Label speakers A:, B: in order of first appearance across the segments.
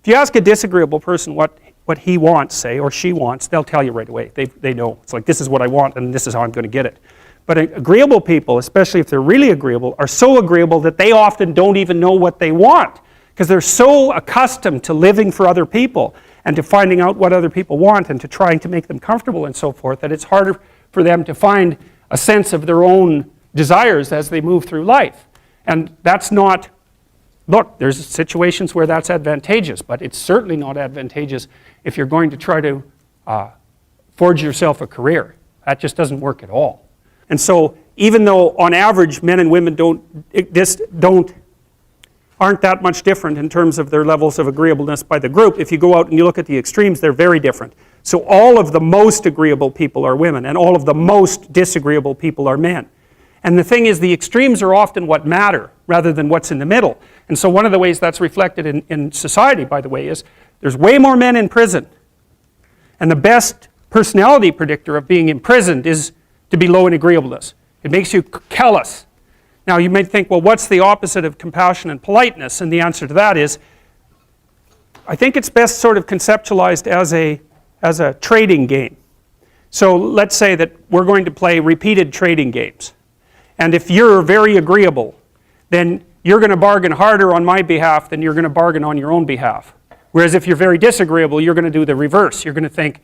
A: If you ask a disagreeable person what he wants, say, or she wants, they'll tell you right away. They know. It's like, this is what I want and this is how I'm going to get it. But agreeable people, especially if they're really agreeable, are so agreeable that they often don't even know what they want, because they're so accustomed to living for other people and to finding out what other people want and to trying to make them comfortable and so forth, that it's harder for them to find a sense of their own desires as they move through life. And that's not, look, there's situations where that's advantageous, but it's certainly not advantageous if you're going to try to forge yourself a career. That just doesn't work at all. And so even though on average men and women aren't that much different in terms of their levels of agreeableness by the group, if you go out and you look at the extremes, they're very different. So all of the most agreeable people are women, and all of the most disagreeable people are men. And the thing is, the extremes are often what matter rather than what's in the middle. And so one of the ways that's reflected in society, by the way, is there's way more men in prison. And the best personality predictor of being imprisoned is to be low in agreeableness. It makes you callous. Now you might think, well, what's the opposite of compassion and politeness? And the answer to that is, I think it's best sort of conceptualized as a trading game. So let's say that we're going to play repeated trading games. And if you're very agreeable, then you're going to bargain harder on my behalf than you're going to bargain on your own behalf. Whereas if you're very disagreeable, you're going to do the reverse. You're going to think,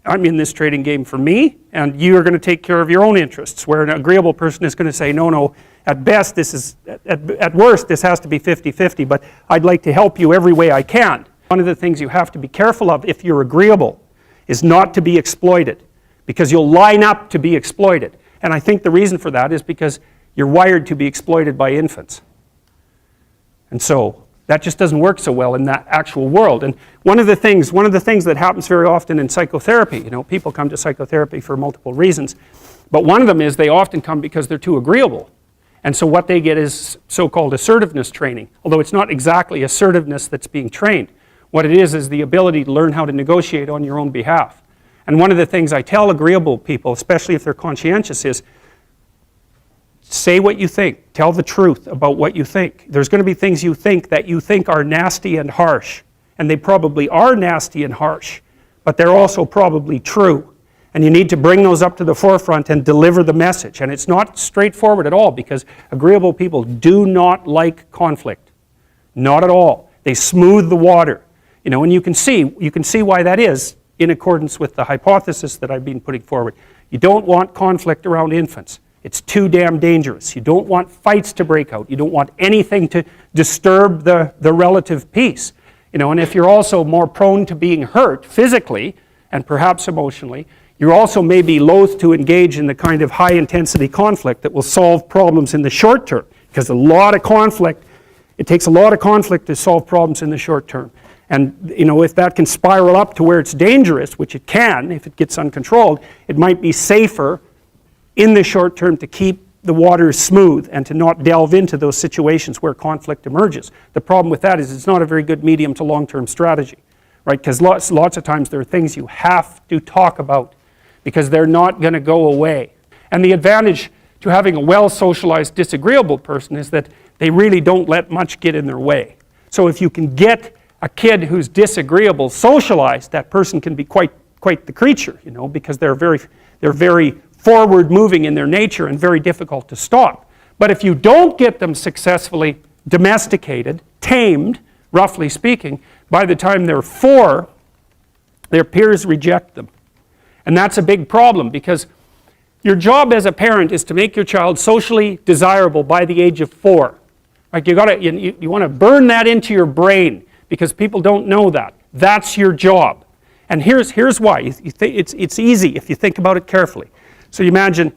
A: I'm in this trading game for me, and you're going to take care of your own interests. Where an agreeable person is going to say, no, at best, this is, at worst, this has to be 50-50, but I'd like to help you every way I can. One of the things you have to be careful of if you're agreeable is not to be exploited, because you'll line up to be exploited. And I think the reason for that is because you're wired to be exploited by infants. And so that just doesn't work so well in that actual world. And one of the things that happens very often in psychotherapy, people come to psychotherapy for multiple reasons, but one of them is they often come because they're too agreeable. And so what they get is so-called assertiveness training, although it's not exactly assertiveness that's being trained. What it is the ability to learn how to negotiate on your own behalf. And one of the things I tell agreeable people, especially if they're conscientious, is say what you think. Tell the truth about what you think. There's going to be things you think that you think are nasty and harsh. And they probably are nasty and harsh, but they're also probably true. And you need to bring those up to the forefront and deliver the message. And it's not straightforward at all, because agreeable people do not like conflict. Not at all. They smooth the water. And you can see why that is in accordance with the hypothesis that I've been putting forward. You don't want conflict around infants. It's too damn dangerous. You don't want fights to break out. You don't want anything to disturb the relative peace. And if you're also more prone to being hurt physically and perhaps emotionally, you also may be loath to engage in the kind of high intensity conflict that will solve problems in the short term, because it takes a lot of conflict to solve problems in the short term. And if that can spiral up to where it's dangerous, which it can if it gets uncontrolled, it might be safer in the short term to keep the waters smooth and to not delve into those situations where conflict emerges. The problem with that is it's not a very good medium to long-term strategy, right? Because lots of times there are things you have to talk about because they're not going to go away. And the advantage to having a well-socialized disagreeable person is that they really don't let much get in their way. So if you can get a kid who's disagreeable socialized, that person can be quite the creature, because they're very forward-moving in their nature and very difficult to stop. But if you don't get them successfully domesticated, tamed, roughly speaking, by the time they're 4, their peers reject them. And that's a big problem, because your job as a parent is to make your child socially desirable by the age of 4. Like you want to burn that into your brain, because people don't know that. That's your job. And here's why. It's easy if you think about it carefully. So you imagine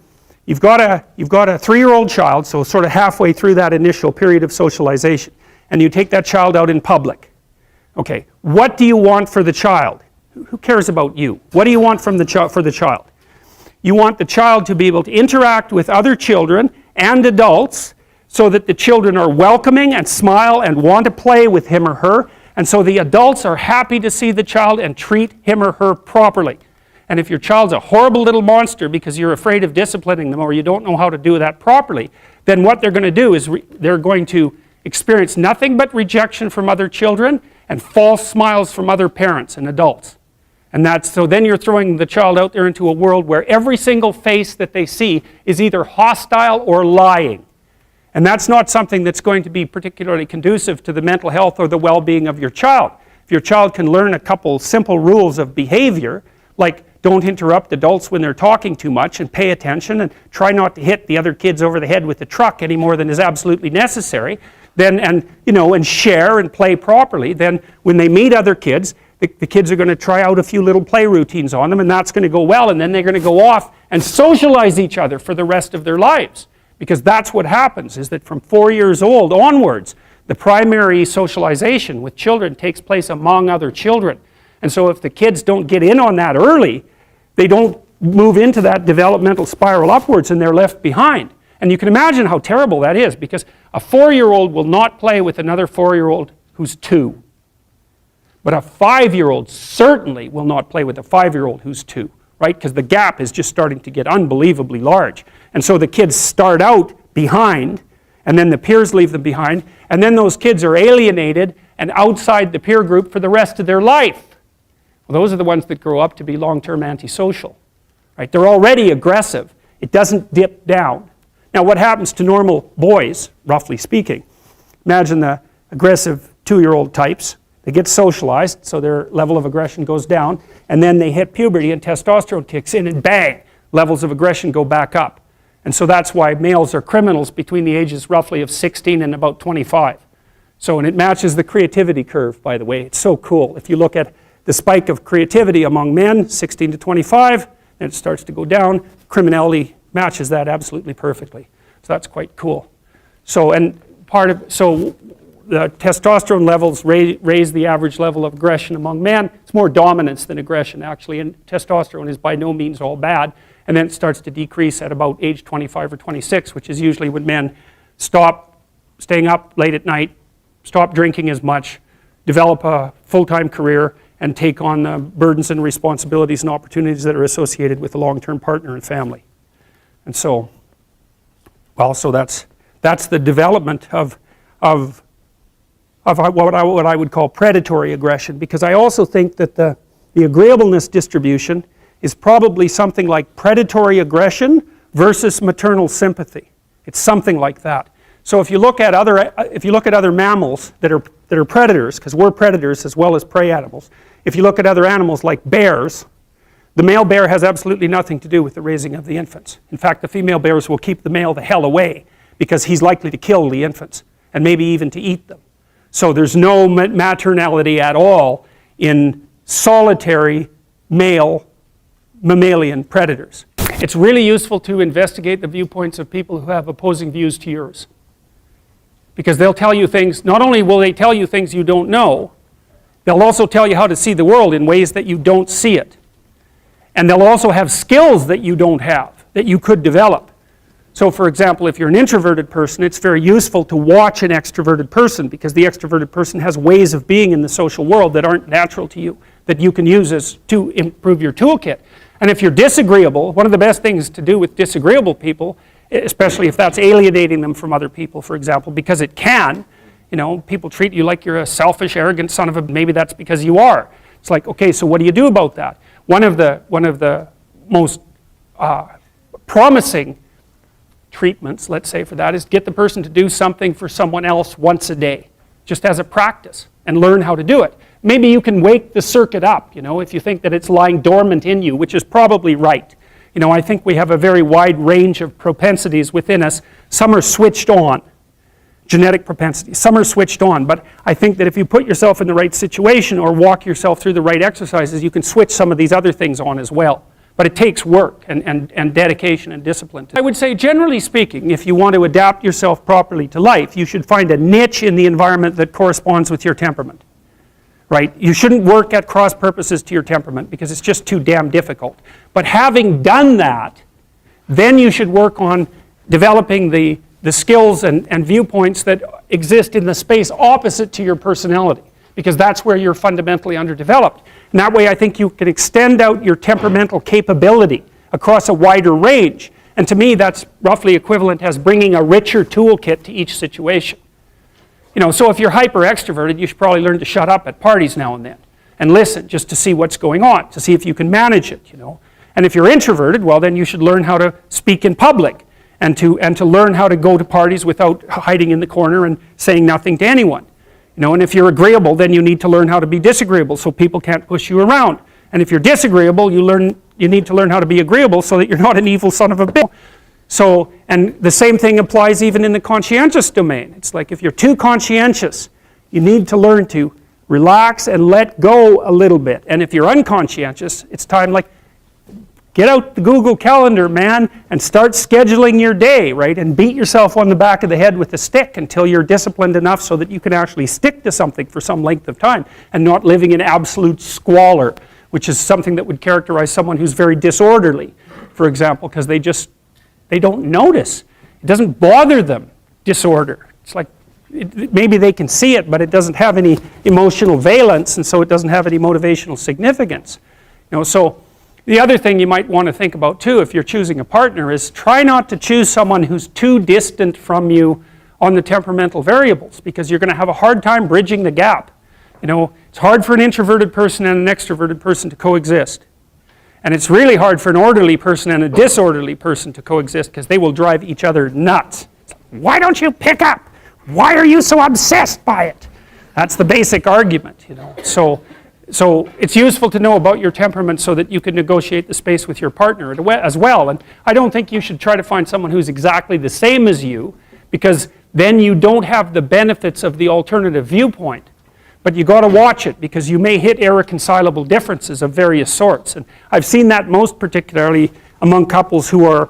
A: you've got a 3-year-old child, so sort of halfway through that initial period of socialization, and you take that child out in public. Okay, what do you want for the child? Who cares about you? What do you want for the child? You want the child to be able to interact with other children and adults so that the children are welcoming and smile and want to play with him or her, and so the adults are happy to see the child and treat him or her properly. And if your child's a horrible little monster because you're afraid of disciplining them or you don't know how to do that properly, then what they're going to do is they're going to experience nothing but rejection from other children and false smiles from other parents and adults. And so then you're throwing the child out there into a world where every single face that they see is either hostile or lying. And that's not something that's going to be particularly conducive to the mental health or the well-being of your child. If your child can learn a couple simple rules of behavior, like don't interrupt adults when they're talking too much and pay attention and try not to hit the other kids over the head with the truck any more than is absolutely necessary, then, and share and play properly, then when they meet other kids, the kids are going to try out a few little play routines on them, and that's going to go well, and then they're going to go off and socialize each other for the rest of their lives. Because that's what happens, is that from 4 years old onwards, the primary socialization with children takes place among other children. And so if the kids don't get in on that early, they don't move into that developmental spiral upwards and they're left behind. And you can imagine how terrible that is, because a 4-year-old will not play with another 4-year-old who's 2. But a 5-year-old certainly will not play with a 5-year-old who's 2, right? Because the gap is just starting to get unbelievably large. And so the kids start out behind, and then the peers leave them behind, and then those kids are alienated and outside the peer group for the rest of their life. Well, those are the ones that grow up to be long-term antisocial, right? They're already aggressive. It doesn't dip down. Now, what happens to normal boys, roughly speaking? Imagine the aggressive 2-year-old types. They get socialized, so their level of aggression goes down, and then they hit puberty and testosterone kicks in, and bang, levels of aggression go back up. And so that's why males are criminals between the ages roughly of 16 and about 25. So, and it matches the creativity curve, by the way. It's so cool. If you look at the spike of creativity among men, 16 to 25, then it starts to go down. Criminality matches that absolutely perfectly. So that's quite cool. So, and so the testosterone levels raise the average level of aggression among men. It's more dominance than aggression, actually, and testosterone is by no means all bad. And then it starts to decrease at about age 25 or 26, which is usually when men stop staying up late at night, stop drinking as much, develop a full-time career, and take on the burdens and responsibilities and opportunities that are associated with a long-term partner and family. And so, well, so that's the development of what I would call predatory aggression, because I also think that the agreeableness distribution is probably something like predatory aggression versus maternal sympathy. It's something like that. So if you look at other mammals that are predators, because we're predators as well as prey animals, if you look at other animals like bears, the male bear has absolutely nothing to do with the raising of the infants. In fact, the female bears will keep the male the hell away because he's likely to kill the infants and maybe even to eat them. So there's no maternality at all in solitary male mammalian predators. It's really useful to investigate the viewpoints of people who have opposing views to yours, because they'll tell you things. Not only will they tell you things you don't know, they'll also tell you how to see the world in ways that you don't see it. And they'll also have skills that you don't have, that you could develop. So for example, if you're an introverted person, it's very useful to watch an extroverted person, because the extroverted person has ways of being in the social world that aren't natural to you, that you can use to improve your toolkit. And if you're disagreeable, one of the best things to do with disagreeable people, especially if that's alienating them from other people, for example, because it can, people treat you like you're a selfish, arrogant son of a, maybe that's because you are. It's like, okay, so what do you do about that? One of the most promising treatments, let's say, for that is get the person to do something for someone else once a day, just as a practice, and learn how to do it. Maybe you can wake the circuit up, if you think that it's lying dormant in you, which is probably right. I think we have a very wide range of propensities within us. Some are switched on, genetic propensities. Some are switched on, but I think that if you put yourself in the right situation or walk yourself through the right exercises, you can switch some of these other things on as well. But it takes work and dedication and discipline. I would say, generally speaking, if you want to adapt yourself properly to life, you should find a niche in the environment that corresponds with your temperament. Right? You shouldn't work at cross purposes to your temperament because it's just too damn difficult. But having done that, then you should work on developing the skills and viewpoints that exist in the space opposite to your personality, because that's where you're fundamentally underdeveloped. And that way I think you can extend out your temperamental capability across a wider range. And to me that's roughly equivalent as bringing a richer toolkit to each situation. So if you're hyper extroverted, you should probably learn to shut up at parties now and then and listen just to see what's going on, to see if you can manage it, And if you're introverted, well, then you should learn how to speak in public and to learn how to go to parties without hiding in the corner and saying nothing to anyone. And if you're agreeable, then you need to learn how to be disagreeable so people can't push you around. And if you're disagreeable, you need to learn how to be agreeable so that you're not an evil son of a bitch. So, and the same thing applies even in the conscientious domain. It's like if you're too conscientious, you need to learn to relax and let go a little bit. And if you're unconscientious, it's time like, get out the Google Calendar, man, and start scheduling your day, right? And beat yourself on the back of the head with a stick until you're disciplined enough so that you can actually stick to something for some length of time and not living in absolute squalor, which is something that would characterize someone who's very disorderly, for example, because they don't notice. It doesn't bother them, disorder. It's like maybe they can see it, but it doesn't have any emotional valence, and so it doesn't have any motivational significance. So the other thing you might want to think about too if you're choosing a partner is try not to choose someone who's too distant from you on the temperamental variables, because you're going to have a hard time bridging the gap. It's hard for an introverted person and an extroverted person to coexist. And it's really hard for an orderly person and a disorderly person to coexist because they will drive each other nuts. Why don't you pick up? Why are you so obsessed by it? That's the basic argument, So it's useful to know about your temperament so that you can negotiate the space with your partner as well. And I don't think you should try to find someone who's exactly the same as you, because then you don't have the benefits of the alternative viewpoint. But you got to watch it, because you may hit irreconcilable differences of various sorts. And I've seen that most particularly among couples who are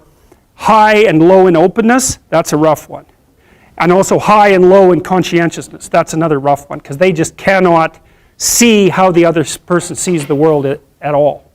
A: high and low in openness. That's a rough one. And also high and low in conscientiousness. That's another rough one, because they just cannot see how the other person sees the world at all.